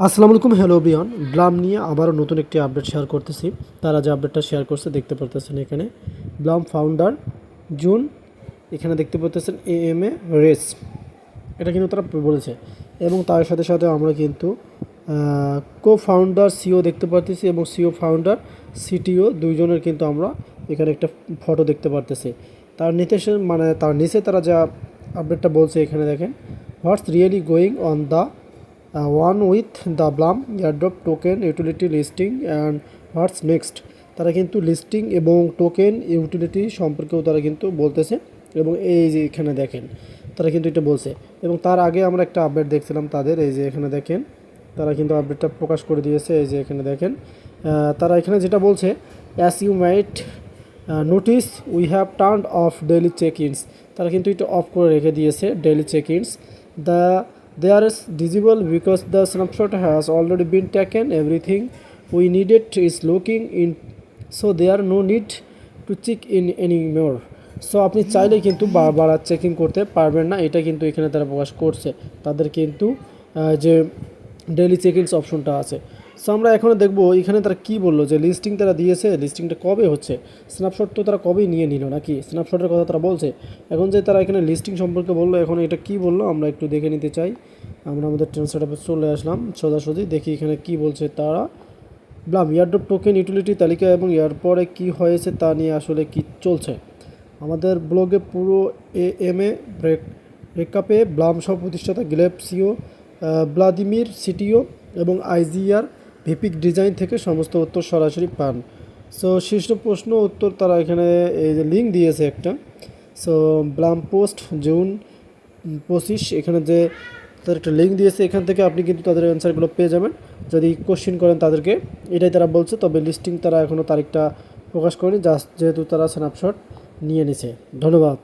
আসসালামু আলাইকুম, hello everyone. Blum নিয়ে আবারও নতুন একটি আপডেট শেয়ার করতেছি। তারা যে আপডেটটা শেয়ার করছে দেখতে পারতেছেন এখানে ব্লাম ফাউন্ডার জুন, এখানে দেখতে পারতেছেন এএমএ রেস, এটা কিন্তু তারা বলেছে। এবং তার সাথে সাথে আমরা কিন্তু কো ফাউন্ডার সিও দেখতে পারতেছি এবং সিও ফাউন্ডার সিটিও দুইজনের কিন্তু আমরা এখানে একটা ফটো দেখতে পারতেছি। তার তার নিচে তারা যা আপডেটটা বলছে এখানে দেখেন, what's really going on the one with the Blum airdrop token utility listing and what's next. তারা কিন্তু লিস্টিং এবং টোকেন ইউটিলিটি সম্পর্কেও তারা কিন্তু বলতেছে। এবং এই যে এখানে দেখেন তারা কিন্তু এটা বলছে। এবং তার আগে আমরা একটা আপডেট দেখছিলাম তাদের, এই যে এখানে দেখেন তারা কিন্তু আপডেটটা প্রকাশ করে দিয়েছে। এই যে এখানে দেখেন তারা এখানে যেটা বলছে, as you might notice we have turn off daily check ins. তারা কিন্তু এটা অফ করে রেখে দিয়েছে daily check ins. The There is visible because the snapshot has already been taken. Everything we needed is looking in, so there are no need to check in anymore. So আপনি চাইলে কিন্তু বারবার checking করতে পারবেন না, এটা কিন্তু এখানে তারা প্রকাশ করছে। তাদের কিন্তু যে ডেইলি চেক ইনস অপশনটা আছে। সো আমরা এখন দেখবো এখানে তারা কি বললো, যে লিস্টিং তারা দিয়েছে, লিস্টিংটা কবে হচ্ছে। স্ন্যাপশট তো তারা কবেই নিয়ে নিল নাকি, স্ন্যাপশটের কথা তারা বলছে। এখন যে তারা এখানে লিস্টিং সম্পর্কে বললো, এখন এটা কি বললো আমরা একটু দেখে নিতে চাই। আমরা আমাদের ট্রেন সেটআপে চলে আসলাম, সোজাসুজি দেখি এখানে কি বলছে তারা। ব্লাম এয়ারড্রপ টোকেন ইউটিলিটি তালিকা এবং এরপরে কি হয়েছে তা নিয়ে আসলে কি চলছে। আমাদের ব্লগে পুরো এএমএ ব্রেকআপে ব্লাম সহ প্রতিষ্ঠাতা গ্লেব সিও, ভ্লাদিমির সিটিও এবং আইজিআর ভিপিক ডিজাইন থেকে সমস্ত উত্তর সরাসরি পান। সো শীর্ষ প্রশ্ন উত্তর তারা এখানে এই যে লিঙ্ক দিয়েছে একটা। সো ব্লাম পোস্ট জুন 25, এখানে যে তাদের একটা লিঙ্ক দিয়েছে, এখান থেকে আপনি কিন্তু তাদের অ্যান্সারগুলো পেয়ে যাবেন যদি কোশ্চেন করেন তাদেরকে। এটাই তারা বলছে, তবে লিস্টিং তারা এখনও তারিখটা প্রকাশ করেনি, জাস্ট যেহেতু তারা স্ন্যাপশট নিয়ে নিছে। ধন্যবাদ।